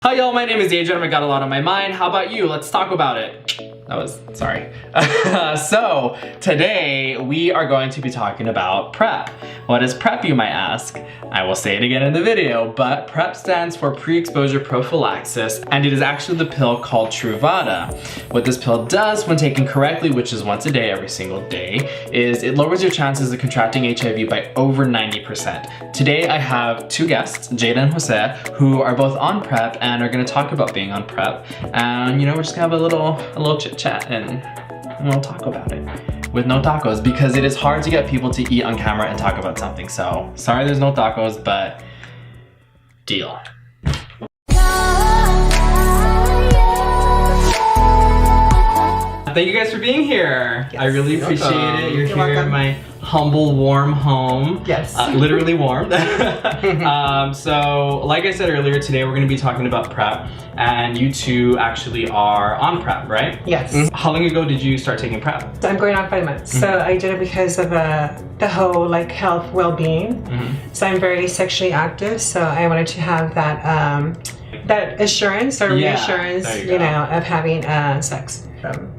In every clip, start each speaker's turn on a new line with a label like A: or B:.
A: Hi y'all, my name is Adrian. I got a lot on my mind. How about you? Let's talk about it. Sorry. So today we are going to be talking about PrEP. What is PrEP, you might ask? I will say it again in the video, but PrEP stands for pre-exposure prophylaxis, and it is actually the pill called Truvada. What this pill does when taken correctly, which is once a day, every single day, is it lowers your chances of contracting HIV by over 90%. Today I have two guests, Jada and Jose, who are both on PrEP and are gonna talk about being on PrEP. And we're just gonna have a little chit chat and we'll talk about it with no tacos, because it is hard to get people to eat on camera and talk about something. So sorry there's no tacos, but deal. Thank you guys for being here. Yes. I really appreciate it. You're here welcome. In my humble, warm home.
B: Yes.
A: Literally warm. So, like I said earlier, today we're going to be talking about PrEP, and you two actually are on PrEP, right?
B: Yes.
A: How long ago did you start taking PrEP?
B: So I'm going on 5 months. So I did it because of the whole health, well-being. So I'm very sexually active, so I wanted to have that assurance or reassurance, of having sex.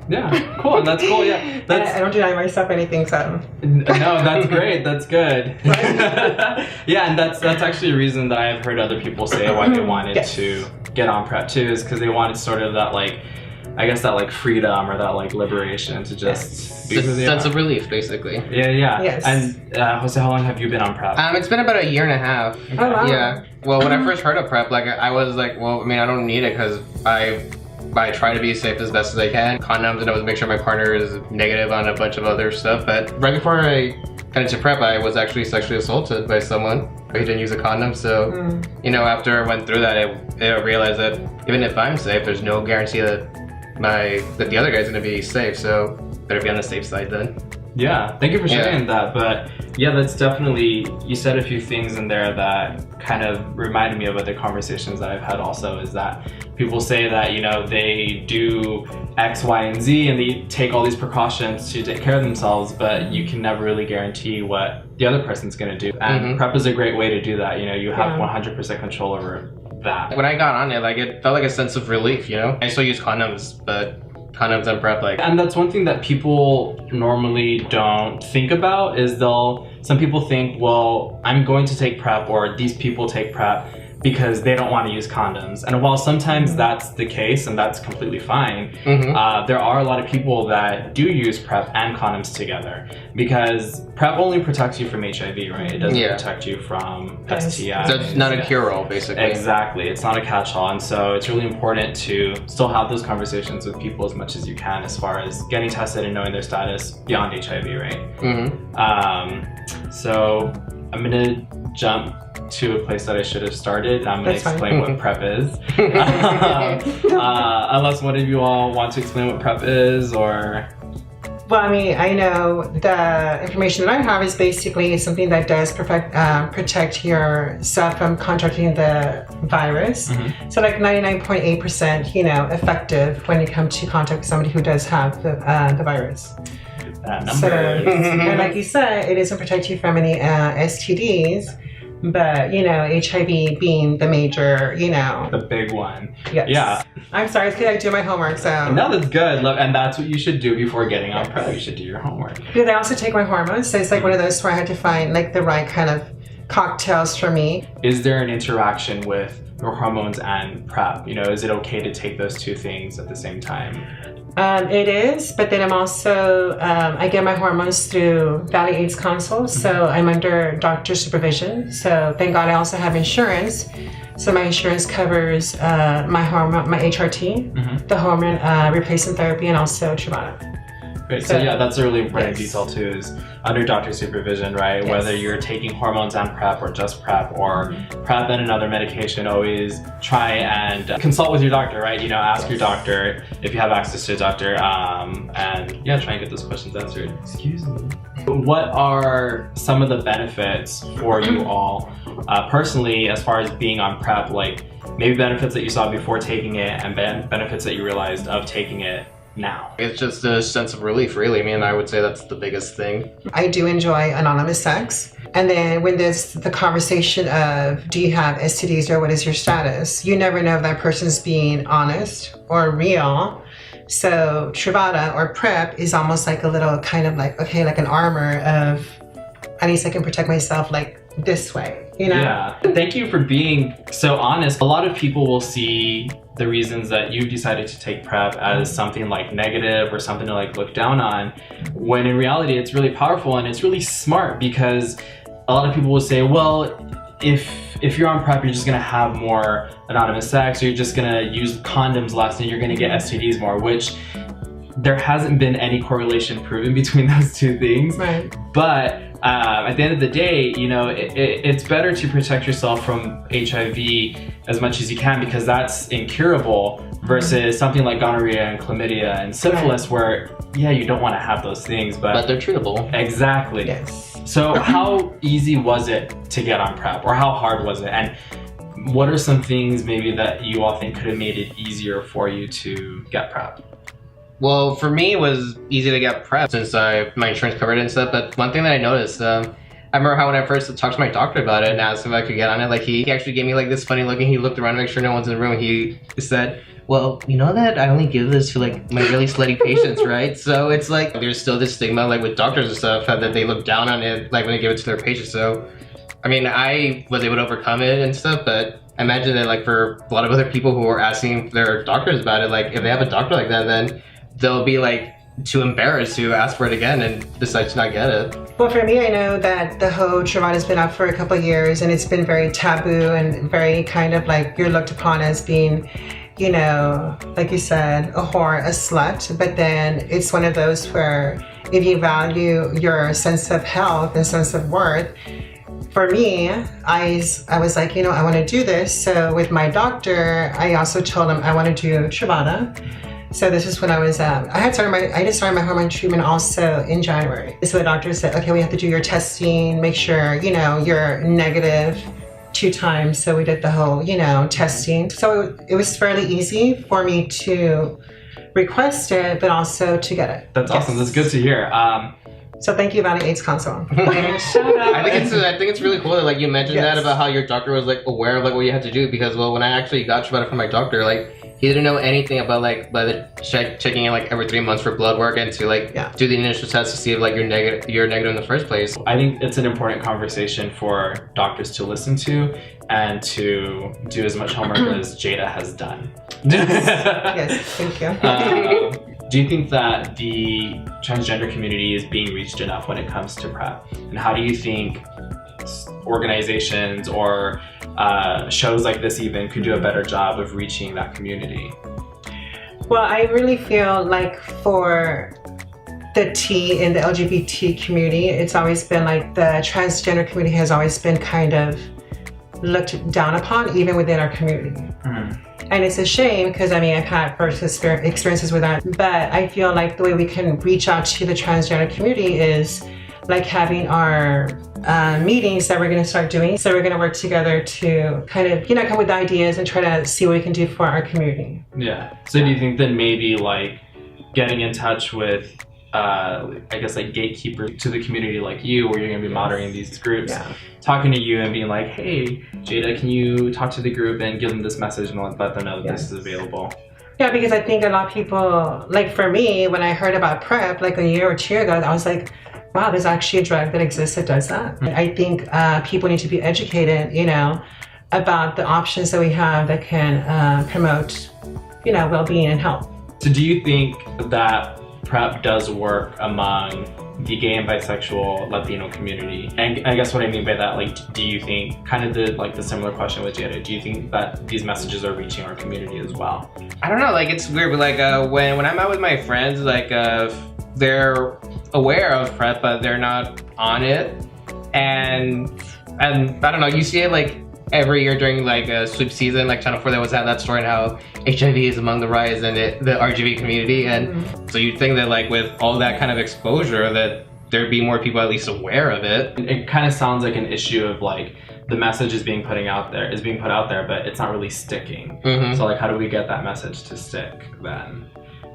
A: Yeah, cool, and that's cool, yeah.
B: I don't deny myself anything, so.
A: No, that's great, that's good. Right? Yeah, and that's actually a reason that I've heard other people say why they wanted to get on PrEP too, is because they wanted sort of that that freedom or that liberation to just be who they
C: sense
A: are.
C: of relief, basically.
A: Yeah.
B: Yes.
A: And Jose, how long have you been on PrEP?
C: It's been about a year and a half.
A: Okay.
B: Oh, wow.
C: Yeah. Well, when I first heard of PrEP, I was like, well, I mean, I don't need it because I try to be safe as best as I can. Condoms, and I always make sure my partner is negative on a bunch of other stuff. But right before I got into PrEP, I was actually sexually assaulted by someone who didn't use a condom. So, after I went through that, I realized that even if I'm safe, there's no guarantee that the other guy's gonna be safe. So better be on the safe side then.
A: Yeah, thank you for sharing that. But yeah, that's definitely, you said a few things in there that kind of reminded me of other conversations that I've had also, is that people say that, they do X, Y, and Z and they take all these precautions to take care of themselves, but you can never really guarantee what the other person's gonna do. And PrEP is a great way to do that. You have 100% control over that.
C: When I got on it, it felt like a sense of relief, I still use condoms, but condoms and PrEP,
A: And that's one thing that people normally don't think about, is some people think, well, I'm going to take PrEP, or these people take PrEP because they don't want to use condoms. And while sometimes that's the case, and that's completely fine, there are a lot of people that do use PrEP and condoms together, because PrEP only protects you from HIV, right? It doesn't protect you from STIs.
C: So it's not a cure-all, basically.
A: Exactly, it's not a catch-all, and so it's really important to still have those conversations with people as much as you can, as far as getting tested and knowing their status beyond HIV, right? So I'm gonna jump to a place that I should have started. I'm going to explain what PrEP is. Unless one of you all want to explain what PrEP is, or...
B: Well, I know the information that I have is basically something that does protect yourself from contracting the virus. So 99.8%, effective when you come to contact somebody who does have the virus. So, and like you said, it doesn't protect you from any STDs. But, HIV being the major,
A: the big one.
B: Yes. Yeah. I'm sorry, it's because I do my homework, so.
A: No, that's good. And that's what you should do before getting on PrEP. You should do your homework.
B: Because I also take my hormones, so it's one of those where I had to find the right kind of cocktails for me.
A: Is there an interaction with your hormones and PrEP? Is it okay to take those two things at the same time?
B: It is, but then I'm also, I get my hormones through Valley AIDS Consult, so I'm under doctor supervision. So thank God I also have insurance. So my insurance covers my HRT, the hormone replacement therapy, and also Truvada.
A: Great, so yeah, that's a really important detail too, is under doctor supervision, right? Yes. Whether you're taking hormones and PrEP, or just PrEP, or PrEP and another medication, always try and consult with your doctor, right? Ask your doctor if you have access to a doctor, and try and get those questions answered. Excuse me. What are some of the benefits for you all, personally, as far as being on PrEP, maybe benefits that you saw before taking it, and benefits that you realized of taking it now?
C: It's just a sense of relief, really. I mean, I would say that's the biggest thing.
B: I do enjoy anonymous sex. And then when there's the conversation of, do you have STDs or what is your status? You never know if that person's being honest or real. So Truvada or PrEP is almost like a little kind of like, okay, like an armor of, at least I can protect myself like this way, you know?
A: Yeah. Thank you for being so honest. A lot of people will see the reasons that you decided to take PrEP as something like negative or something to like look down on, when in reality it's really powerful and it's really smart, because a lot of people will say, well, if you're on PrEP, you're just gonna have more anonymous sex, or you're just gonna use condoms less and you're gonna get STDs more, which there hasn't been any correlation proven between those two things.
B: Right.
A: But at the end of the day, you know, it's better to protect yourself from HIV as much as you can, because that's incurable, versus something like gonorrhea and chlamydia and syphilis, where, yeah, you don't want to have those things, but
C: they're treatable.
A: Exactly.
B: Yes.
A: So how easy was it to get on PrEP, or how hard was it? And what are some things maybe that you all think could have made it easier for you to get PrEP?
C: Well, for me, it was easy to get PrEP since my insurance covered it and stuff. But one thing that I noticed, I remember how when I first talked to my doctor about it and asked if I could get on it, like he actually gave me like this funny look, and he looked around to make sure no one's in the room, and he said, well, you know that I only give this to like my really slutty patients, right? So it's like there's still this stigma like with doctors and stuff that they look down on it like when they give it to their patients. So I mean, I was able to overcome it and stuff, but I imagine that like for a lot of other people who are asking their doctors about it, like if they have a doctor like that, then they'll be like too embarrassed to ask for it again and decide to not get it.
B: Well, for me, I know that the whole Truvada has been out for a couple of years, and it's been very taboo and very kind of like you're looked upon as being, you know, like you said, a whore, a slut. But then it's one of those where if you value your sense of health and sense of worth, for me, I was like, you know, I want to do this. So with my doctor, I also told him I want to do Truvada. So this is when I was, I just started my hormone treatment also in January. So the doctor said, okay, we have to do your testing, make sure, you know, you're negative 2 times. So we did the whole, you know, testing. So it was fairly easy for me to request it, but also to get it.
A: That's awesome. That's good to hear.
B: So thank you, Valley AIDS Council.
A: Shout out.
C: I think it's really cool that like you mentioned that about how your doctor was like aware of like what you had to do, because well, when I actually got Truvada from my doctor, like he didn't know anything about like checking in like every 3 months for blood work and to like do the initial test to see if like you're negative in the first place.
A: I think it's an important conversation for doctors to listen to and to do as much homework as Jada has done.
B: Yes, thank you.
A: Do you think that the transgender community is being reached enough when it comes to PrEP? And how do you think organizations or shows like this even could do a better job of reaching that community?
B: Well, I really feel like for the T in the LGBT community, it's always been like the transgender community has always been kind of looked down upon, even within our community. Mm-hmm. And it's a shame because I mean, I've had first experiences with that, but I feel like the way we can reach out to the transgender community is like having our meetings that we're going to start doing. So we're going to work together to kind of, you know, come with ideas and try to see what we can do for our community.
A: Yeah. So do you think that maybe like getting in touch with I guess like gatekeepers to the community like you, where you're going to be monitoring these groups, talking to you and being like, hey, Jada, can you talk to the group and give them this message and let them know that this is available?
B: Yeah, because I think a lot of people, like for me, when I heard about PrEP like a year or 2 ago, I was like, wow, there's actually a drug that exists that does that. Mm-hmm. I think people need to be educated, you know, about the options that we have that can promote, you know, well-being and health.
A: So do you think that PrEP does work among the gay and bisexual Latino community? And I guess what I mean by that, like, do you think, kind of the similar question with Jada, do you think that these messages are reaching our community as well?
C: I don't know, like it's weird, but like when I'm out with my friends, like they're aware of PrEP, but they're not on it. And I don't know, you see it like every year during like sweep season, like Channel 4 that was at that story and how HIV is among the rise in the RGB community. And so you'd think that like with all that kind of exposure that there'd be more people at least aware of it.
A: It kind of sounds like an issue of like the message is being put out there, but it's not really sticking. So like how do we get that message to stick then?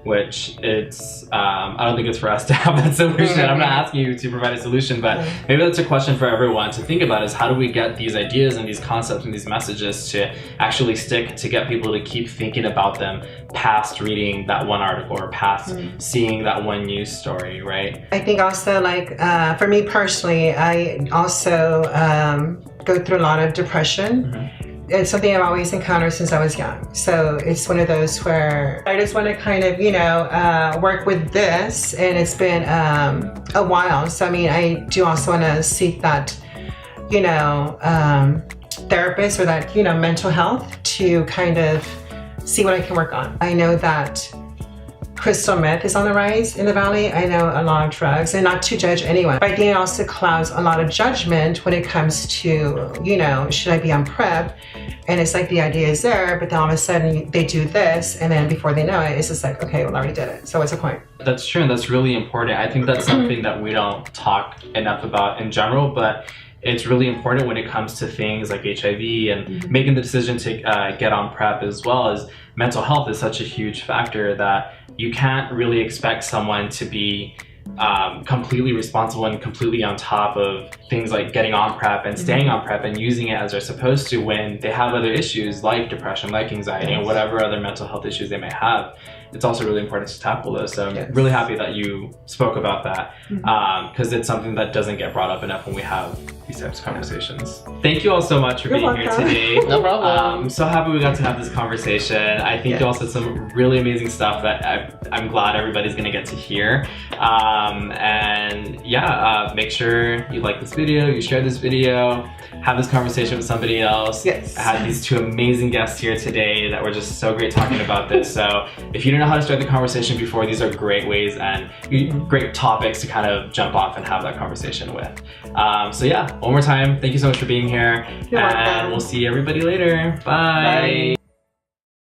A: which it's, I don't think it's for us to have that solution. I'm not asking you to provide a solution, but maybe that's a question for everyone to think about, is how do we get these ideas and these concepts and these messages to actually stick, to get people to keep thinking about them past reading that one article or past seeing that one news story, right?
B: I think also, like, for me personally, I also go through a lot of depression. It's something I've always encountered since I was young. So it's one of those where I just want to kind of, you know, work with this, and it's been a while. So I mean, I do also want to seek that, you know, therapist or that, you know, mental health to kind of see what I can work on. I know that crystal meth is on the rise in the Valley. I know a lot of drugs, and not to judge anyone, but I think it also clouds a lot of judgment when it comes to, you know, should I be on PrEP? And it's like the idea is there, but then all of a sudden they do this, and then before they know it, it's just like, okay, well, I already did it. So what's the point?
A: That's true, and that's really important. I think that's something that we don't talk enough about in general, but it's really important when it comes to things like HIV and making the decision to get on PrEP, as well as mental health is such a huge factor that you can't really expect someone to be completely responsible and completely on top of things like getting on PrEP and staying on PrEP and using it as they're supposed to, when they have other issues like depression, like anxiety, and whatever other mental health issues they may have. It's also really important to tackle those. So I'm really happy that you spoke about that, because it's something that doesn't get brought up enough when we have these types of conversations. Thank you all so much for being here today.
C: No problem.
A: I'm so happy we got to have this conversation. I think you all said some really amazing stuff that I'm glad everybody's gonna get to hear. And yeah, make sure you like this video, you share this video, have this conversation with somebody else. I had these two amazing guests here today that were just so great talking about this. So if you don't know how to start the conversation before, these are great ways and great topics to kind of jump off and have that conversation with. So yeah, one more time, thank you so much for being here.
B: You're welcome.
A: And we'll see everybody later. Bye.